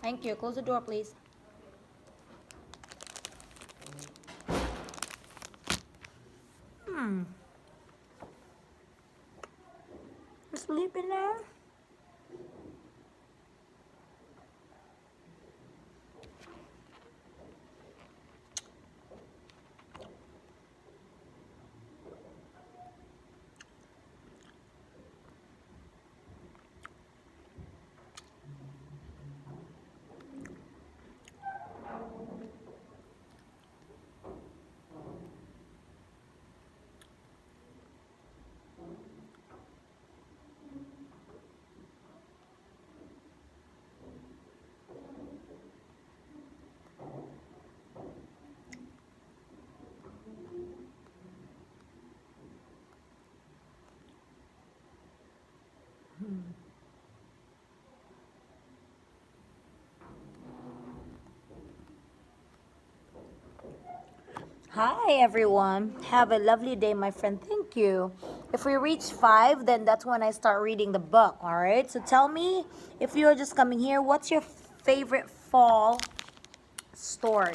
Thank you. Close the door, please. Sleeping now? Hi everyone. Have a lovely day, my friend. Thank you. If we reach 5, then that's when I start reading the book, all right? So tell me, if you're just coming here, what's your favorite fall story?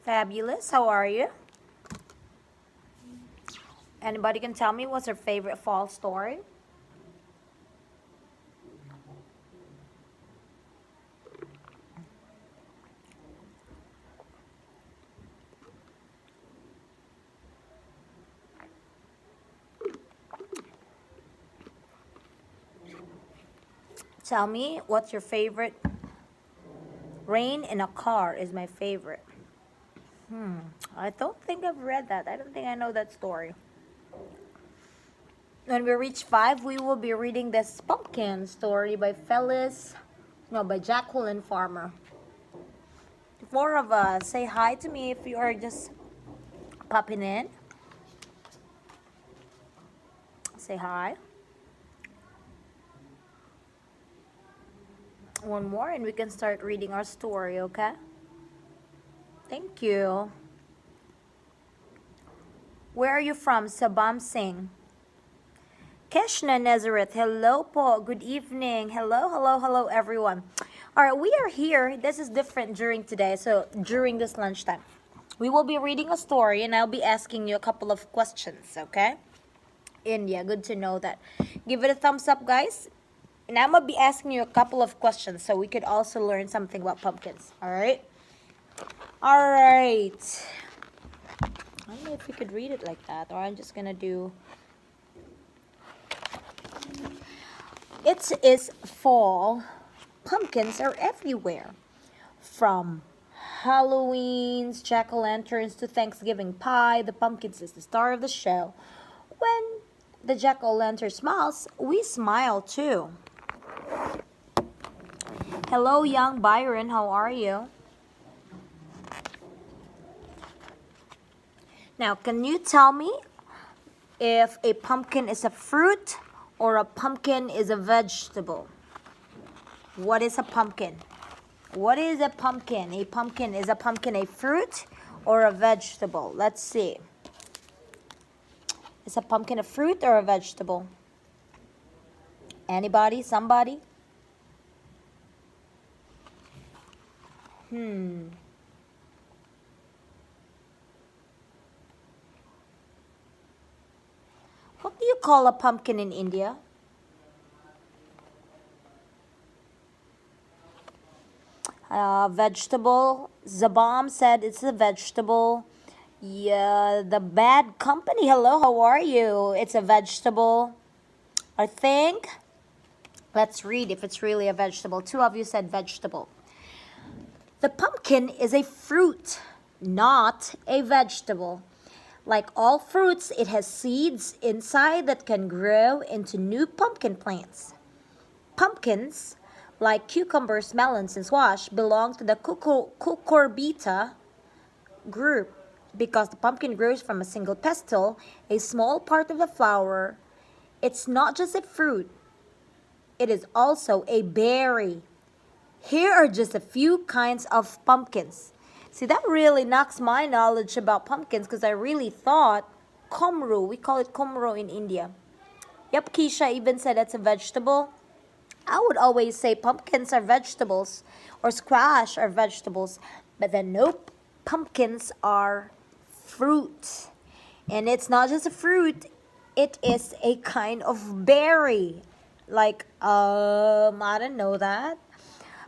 Fabulous. How are you? Anybody can tell me what's their favorite fall story? Tell me what's your favorite. Rain in a Car is my favorite. I don't think I've read that. I don't think I know that story. When we reach 5, we will be reading this pumpkin story by by Jacqueline Farmer. The 4 of us, say hi to me if you are just popping in. Say hi. One more and we can start reading our story, okay? Thank you. Where are you from? Sabam Singh. Keshna Nazareth, hello po. Good evening. Hello everyone. All right, we are here. This is different during today. So during this lunchtime, we will be reading a story and I'll be asking you a couple of questions, okay? India, good to know that. Give it a thumbs up, guys. And I'm going to be asking you a couple of questions so we could also learn something about pumpkins, all right? All right. I don't know if we could read it like that, or I'm just going to do... It is fall. Pumpkins are everywhere. From Halloween's jack-o'-lanterns to Thanksgiving pie, the pumpkins is the star of the show. When the jack-o'-lantern smiles, we smile too. Hello, young Byron. How are you? Now, can you tell me if a pumpkin is a fruit or a pumpkin is a vegetable? What is a pumpkin? What is a pumpkin? Is a pumpkin a fruit or a vegetable? Let's see. Is a pumpkin a fruit or a vegetable? Anybody? Somebody? What do you call a pumpkin in India? Vegetable. Zabam said it's a vegetable. Yeah, the Bad Company. Hello, how are you? It's a vegetable. I think. Let's read if it's really a vegetable. Two of you said vegetable. The pumpkin is a fruit, not a vegetable. Like all fruits, it has seeds inside that can grow into new pumpkin plants. Pumpkins, like cucumbers, melons, and squash, belong to the cucurbita group because the pumpkin grows from a single pestle, a small part of the flower. It's not just a fruit, it is also a berry. Here are just a few kinds of pumpkins. See, that really knocks my knowledge about pumpkins because I really thought kumru, we call it kumru in India. Yep, Keisha even said it's a vegetable. I would always say pumpkins are vegetables or squash are vegetables, but then nope, pumpkins are fruit. And it's not just a fruit, it is a kind of berry. Like, I didn't know that.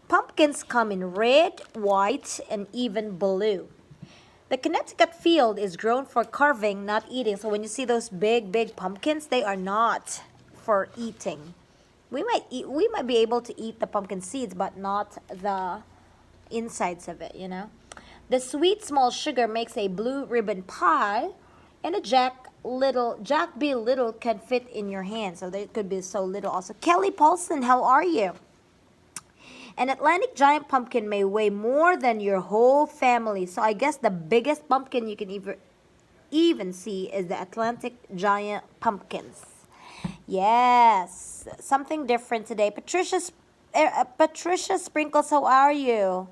Pumpkins come in red, white, and even blue. The Connecticut field is grown for carving, not eating. So when you see those big, big pumpkins, they are not for eating. We might be able to eat the pumpkin seeds, but not the insides of it, you know. The sweet small sugar makes a blue ribbon pie, and a Jack B. Little can fit in your hand. So there could be so little also. Kelly Paulson, how are you? An Atlantic giant pumpkin may weigh more than your whole family. So I guess the biggest pumpkin you can even see is the Atlantic giant pumpkins. Yes, something different today. Patricia Sprinkles, how are you?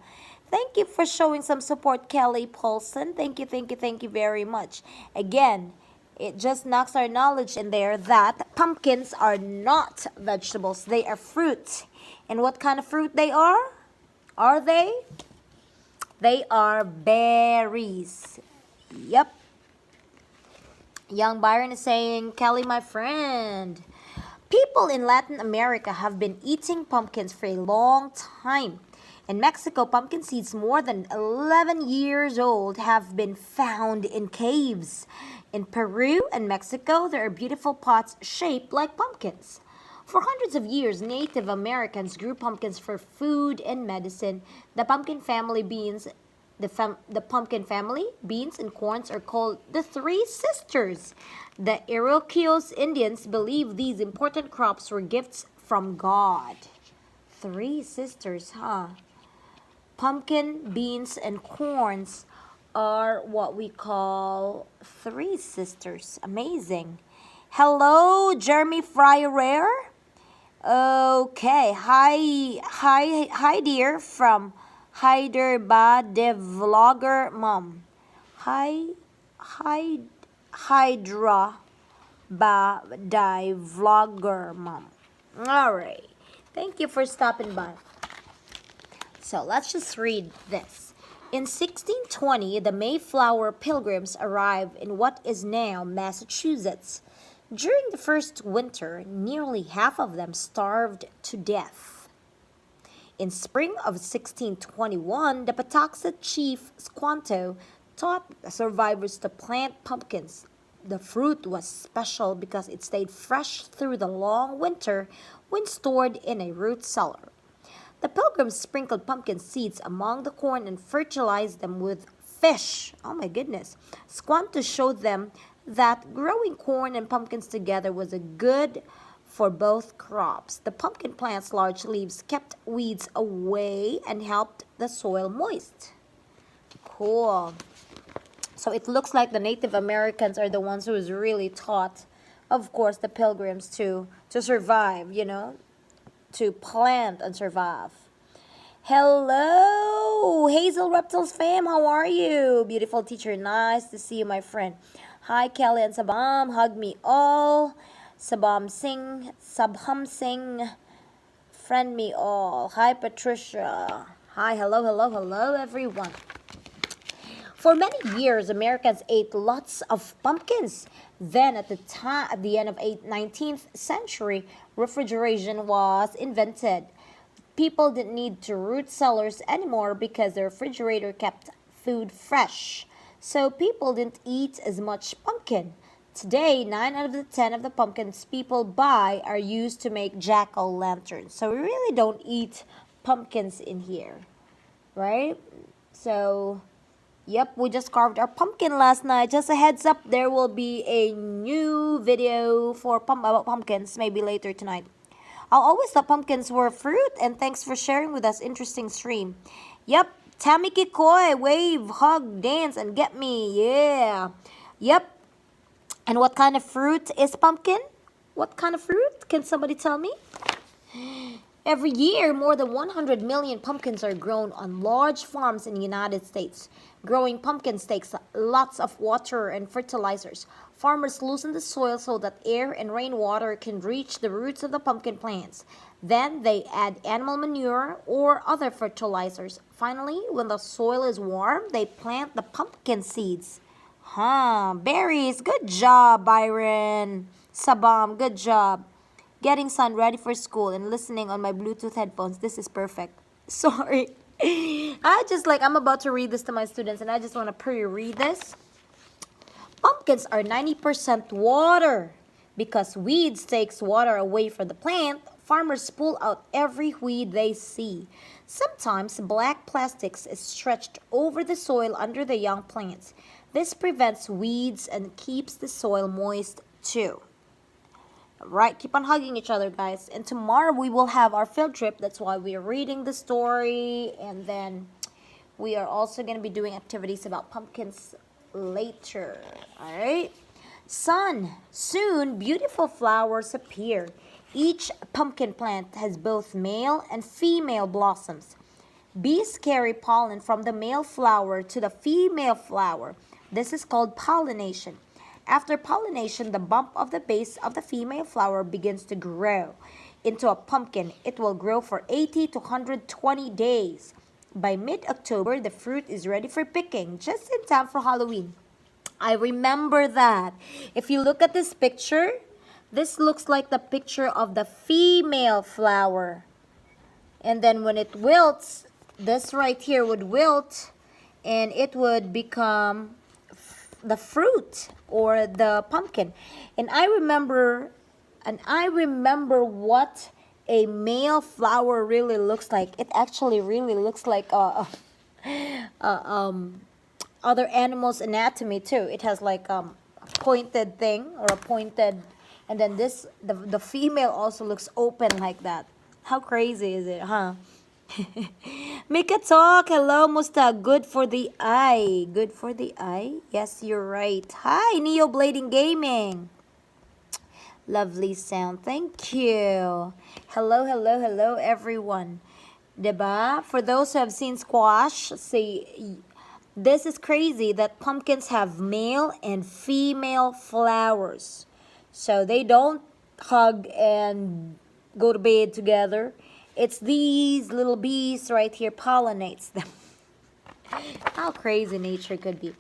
Thank you for showing some support, Kelly Paulson. Thank you very much. Again, it just knocks our knowledge in there that pumpkins are not vegetables. They are fruit. And what kind of fruit they are? Are they? They are berries. Yep. Young Byron is saying, Kelly, my friend. People in Latin America have been eating pumpkins for a long time. In Mexico, pumpkin seeds more than 11 years old have been found in caves. In Peru and Mexico, there are beautiful pots shaped like pumpkins. For hundreds of years, Native Americans grew pumpkins for food and medicine. The pumpkin family beans and corns are called the Three Sisters. The Iroquois Indians believed these important crops were gifts from God. Three sisters, huh? Pumpkin, beans, and corns are what we call three sisters. Amazing. Hello, Jeremy Fryer. Okay, hi, dear, from Hyderabad, the vlogger mom. Hyderabad, the vlogger mom. All right, thank you for stopping by. So let's just read this. In 1620, the Mayflower Pilgrims arrived in what is now Massachusetts. During the first winter, nearly half of them starved to death. In spring of 1621, the Patuxet chief Squanto taught the survivors to plant pumpkins. The fruit was special because it stayed fresh through the long winter when stored in a root cellar. The pilgrims sprinkled pumpkin seeds among the corn and fertilized them with fish. Oh my goodness. Squanto showed them that growing corn and pumpkins together was a good for both crops. The pumpkin plant's large leaves kept weeds away and helped the soil moist. Cool. So it looks like the Native Americans are the ones who was really taught, of course, the pilgrims to survive, to plant and survive. Hello, Hazel Reptiles fam, how are you? Beautiful teacher, nice to see you, my friend. Hi, Kelly and Sabam, hug me all. Sabham Singh, friend me all. Hi, Patricia. Hi, hello, everyone. For many years, Americans ate lots of pumpkins. Then, at the end of the 19th century, refrigeration was invented. People didn't need to root cellars anymore because the refrigerator kept food fresh. So people didn't eat as much pumpkin. Today, 9 out of the 10 of the pumpkins people buy are used to make jack-o'-lanterns. So we really don't eat pumpkins in here, right? So, yep, we just carved our pumpkin last night. Just a heads up, there will be a new video for about pumpkins maybe later tonight. I'll always thought pumpkins were fruit, and thanks for sharing with us. Interesting stream. Yep, Tammy Kikoy, wave, hug, dance, and get me. Yeah. Yep. And what kind of fruit is pumpkin? What kind of fruit? Can somebody tell me? Every year, more than 100 million pumpkins are grown on large farms in the United States. Growing pumpkins takes lots of water and fertilizers. Farmers loosen the soil so that air and rainwater can reach the roots of the pumpkin plants. Then they add animal manure or other fertilizers. Finally, when the soil is warm, they plant the pumpkin seeds. Berries. Good job, Byron. Sabam, good job. Getting son ready for school and listening on my Bluetooth headphones. This is perfect. Sorry. I'm about to read this to my students and I just want to pre-read this. Pumpkins are 90% water. Because weeds takes water away from the plant, farmers pull out every weed they see. Sometimes black plastics is stretched over the soil under the young plants. This prevents weeds and keeps the soil moist too. Right, keep on hugging each other, guys. And tomorrow we will have our field trip. That's why we are reading the story. And then we are also going to be doing activities about pumpkins later. All right. Sun. Soon, beautiful flowers appear. Each pumpkin plant has both male and female blossoms. Bees carry pollen from the male flower to the female flower. This is called pollination. After pollination, the bulb of the base of the female flower begins to grow into a pumpkin. It will grow for 80 to 120 days. By mid-October, the fruit is ready for picking, just in time for Halloween. I remember that. If you look at this picture, this looks like the picture of the female flower. And then when it wilts, this right here would wilt and it would become the fruit or the pumpkin. And I remember what a male flower really looks like. It actually really looks like other animals' anatomy too. It has like a pointed thing or a pointed, and then the female also looks open like that. How crazy is it, huh? Make a talk. Hello, Musta. Good for the eye. Good for the eye? Yes, you're right. Hi, Neo Blading Gaming. Lovely sound. Thank you. Hello, hello, hello, everyone. Diba? For those who have seen squash, see, this is crazy that pumpkins have male and female flowers. So they don't hug and go to bed together. It's these little bees right here pollinates them. How crazy nature could be.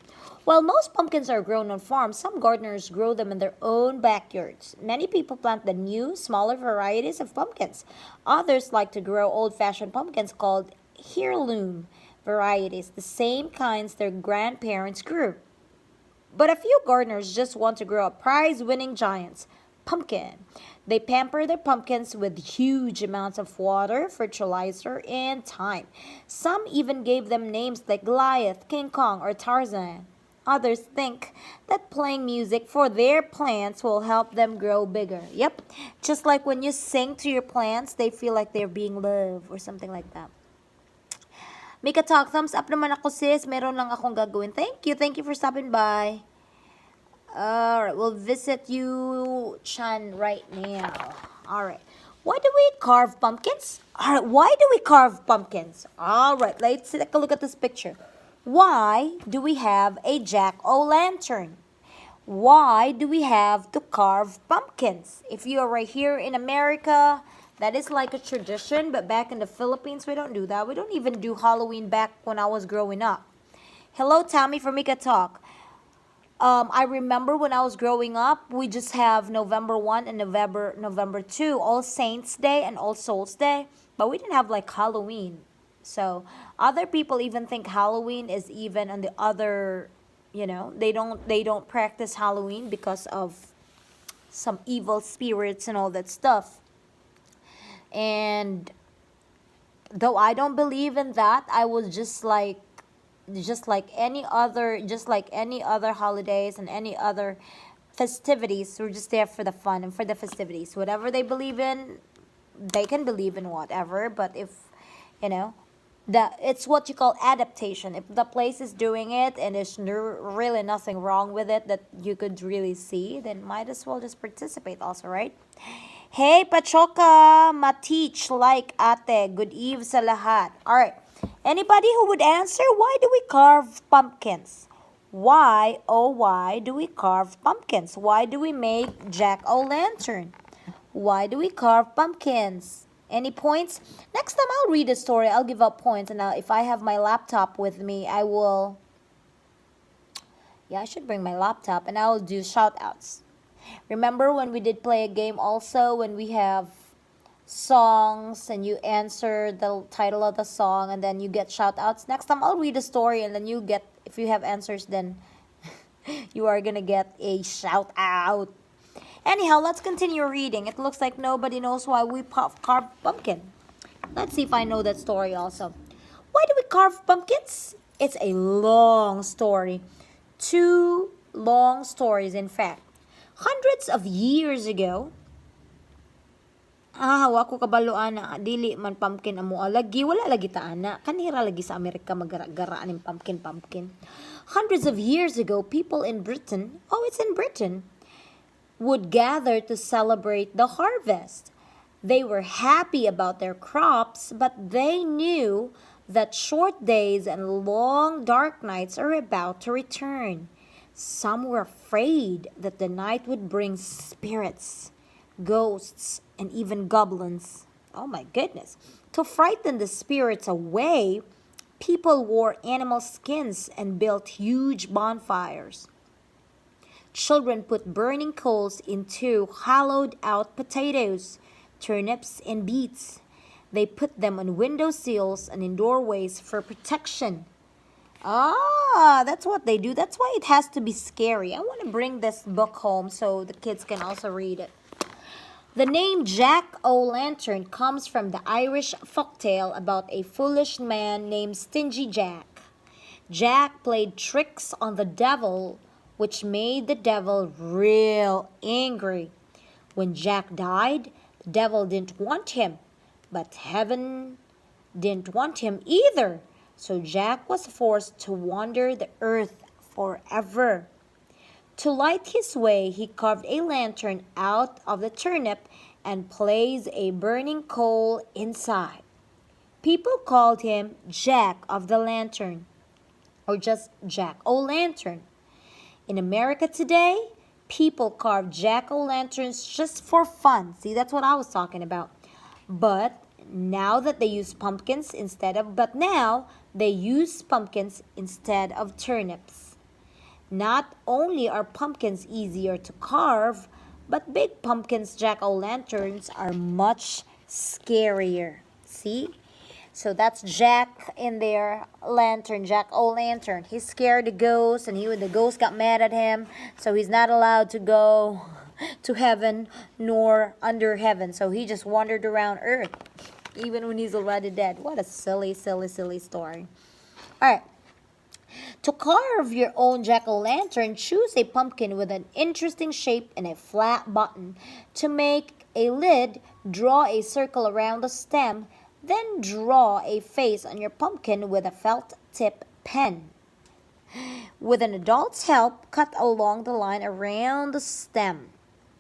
While most pumpkins are grown on farms, some gardeners grow them in their own backyards. Many people plant the new, smaller varieties of pumpkins. Others like to grow old-fashioned pumpkins called heirloom varieties, the same kinds their grandparents grew. But a few gardeners just want to grow a prize-winning giants, pumpkin. They pamper their pumpkins with huge amounts of water, fertilizer, and time. Some even gave them names like Goliath, King Kong, or Tarzan. Others think that playing music for their plants will help them grow bigger. Yep, just like when you sing to your plants, they feel like they're being loved or something like that. Mika Talk, thumbs up naman ako sis. Meron lang akong gagawin. Thank you. Thank you for stopping by. Alright, we'll visit you, Chan, right now. Alright. Why do we carve pumpkins? Alright, why do we carve pumpkins? Alright, let's take a look at this picture. Why do we have a jack-o'-lantern? Why do we have to carve pumpkins? If you are right here in America, that is like a tradition, but back in the Philippines, we don't do that. We don't even do Halloween back when I was growing up. Hello, Tammy from Mika Talk. I remember when I was growing up, we just have November 1 and November 2, All Saints Day and All Souls Day, but we didn't have like Halloween. So other people even think Halloween is even on the other they don't practice Halloween because of some evil spirits and all that stuff. And though I don't believe in that, I was just like any other holidays and any other festivities. We're just there for the fun and for the festivities. Whatever they believe in, they can believe in whatever. But if you know it's what you call adaptation. If the place is doing it and there's really nothing wrong with it that you could really see, then might as well just participate also, right? Hey, Pachoka, ma-teach like ate. Good eve sa lahat. Alright. Anybody who would answer, why do we carve pumpkins? Why, oh why do we carve pumpkins? Why do we make jack-o'-lantern? Why do we carve pumpkins? Any points? Next time I'll read a story. I'll give up points. And if I have my laptop with me, I will... Yeah, I should bring my laptop and I will do shout-outs. Remember when we did play a game also when we have songs and you answer the title of the song and then you get shout-outs? Next time I'll read a story and then you get, if you have answers, then you are gonna get a shout-out. Anyhow, let's continue reading. It looks like nobody knows why we carve pumpkin. Let's see if I know that story also. Why do we carve pumpkins? It's a long story. 2 long stories, in fact. Hundreds of years ago, wa ko kabaluan na dili man pumpkin amo lagi, wala lagi ta ana. Kanira lagi sa Amerika magara-gara ning pumpkin. Hundreds of years ago, people in Britain, it's in Britain, would gather to celebrate the harvest. They were happy about their crops, but they knew that short days and long dark nights are about to return. Some were afraid that the night would bring spirits, ghosts, and even goblins. Oh my goodness. To frighten the spirits away, people wore animal skins and built huge bonfires. Children put burning coals into hollowed out potatoes, turnips, and beets. They put them on window sills and in doorways for protection. That's what they do. That's why it has to be scary. I want to bring this book home so the kids can also read it. The name Jack-o'-lantern comes from the Irish folktale about a foolish man named Stingy Jack. Jack played tricks on the devil, which made the devil real angry. When Jack died, the devil didn't want him, but heaven didn't want him either. So Jack was forced to wander the earth forever. To light his way, he carved a lantern out of the turnip and placed a burning coal inside. People called him Jack of the Lantern, or just Jack-o'-lantern. In America today, people carve jack-o'-lanterns just for fun. See, that's what I was talking about. But now they use pumpkins instead of turnips. Not only are pumpkins easier to carve, but big pumpkins jack-o'-lanterns are much scarier. See? So that's Jack in their lantern, Jack-o'-lantern. He scared the ghost, and the ghost got mad at him, so he's not allowed to go to heaven nor under heaven. So he just wandered around earth, even when he's already dead. What a silly, silly, silly story. All right. To carve your own jack-o'-lantern, choose a pumpkin with an interesting shape and a flat bottom. To make a lid, draw a circle around the stem, then draw a face on your pumpkin with a felt tip pen. With an adult's help, cut along the line around the stem.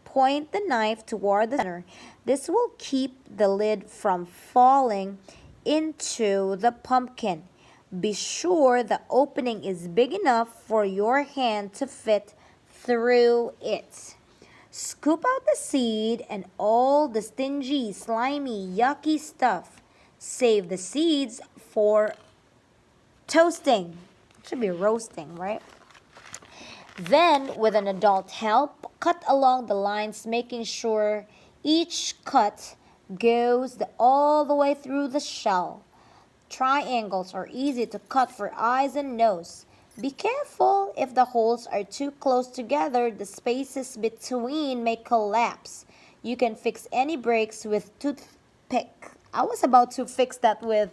Point the knife toward the center. This will keep the lid from falling into the pumpkin. Be sure the opening is big enough for your hand to fit through it. Scoop out the seed and all the stingy, slimy, yucky stuff. Save the seeds for toasting. It should be roasting, right? Then, with an adult help, cut along the lines, making sure each cut goes all the way through the shell. Triangles are easy to cut for eyes and nose. Be careful, if the holes are too close together, the spaces between may collapse. You can fix any breaks with toothpick. I was about to fix that with,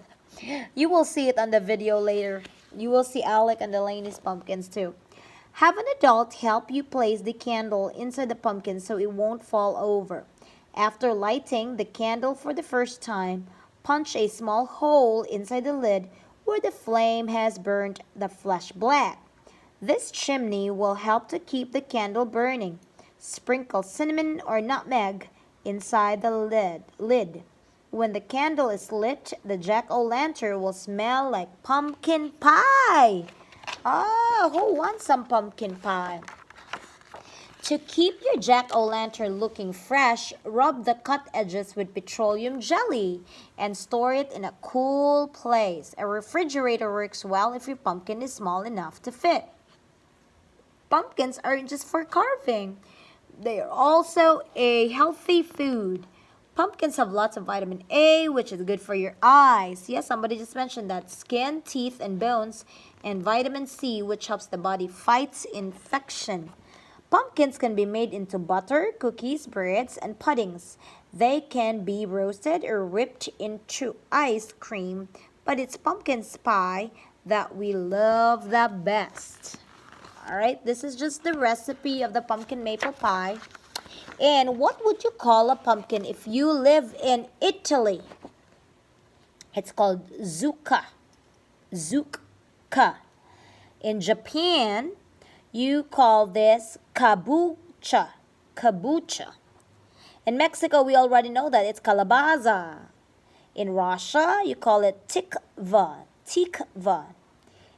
you will see it on the video later. You will see Alec and Delaney's pumpkins too. Have an adult help you place the candle inside the pumpkin so it won't fall over. After lighting the candle for the first time, punch a small hole inside the lid where the flame has burned the flesh black. This chimney will help to keep the candle burning. Sprinkle cinnamon or nutmeg inside the lid. When the candle is lit, the jack-o'-lantern will smell like pumpkin pie. Oh, who wants some pumpkin pie? To keep your jack-o'-lantern looking fresh, rub the cut edges with petroleum jelly and store it in a cool place. A refrigerator works well if your pumpkin is small enough to fit. Pumpkins aren't just for carving. They are also a healthy food. Pumpkins have lots of vitamin A, which is good for your eyes. Yes, somebody just mentioned that. Skin, teeth, and bones. And vitamin C, which helps the body fight infection. Pumpkins can be made into butter, cookies, breads, and puddings. They can be roasted or whipped into ice cream, but it's pumpkin pie that we love the best. Alright, this is just the recipe of the pumpkin maple pie. And what would you call a pumpkin if you live in Italy? It's called zucca. Zucca. In Japan, you call this kabucha. Kabucha. In Mexico, we already know that it's calabaza. In Russia, you call it tikva. Tikva.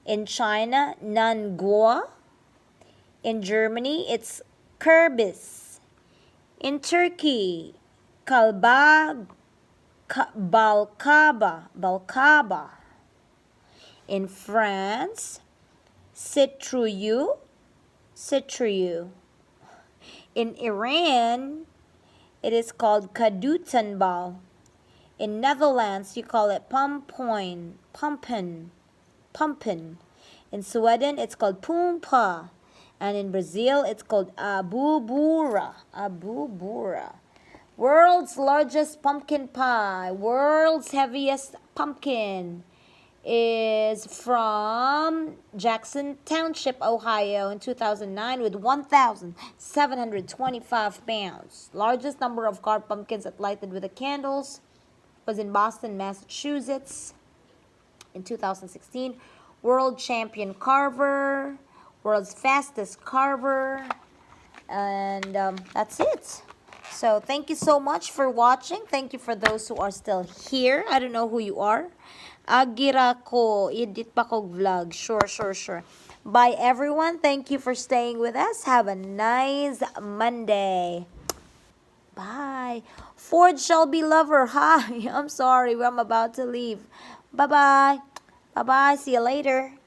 In China, nangua. In Germany, it's Kürbis. In Turkey, balkaba. In France, citrouille. In Iran, it is called kadutanbal. In Netherlands, you call it pumpkin. In Sweden, it's called pumpa. And in Brazil, it's called abubura. World's largest pumpkin pie. World's heaviest pumpkin is from Jackson Township, Ohio in 2009 with 1,725 pounds. Largest number of carved pumpkins that lighted with the candles was in Boston, Massachusetts in 2016. World champion carver. World's fastest carver, and that's it. So thank you so much for watching. Thank you for those who are still here. I don't know who you are. Agira ko, edit pa ko vlog. Sure. Bye everyone. Thank you for staying with us. Have a nice Monday. Bye. Ford Shelby lover. Hi. I'm sorry. I'm about to leave. Bye-bye. Bye-bye. See you later.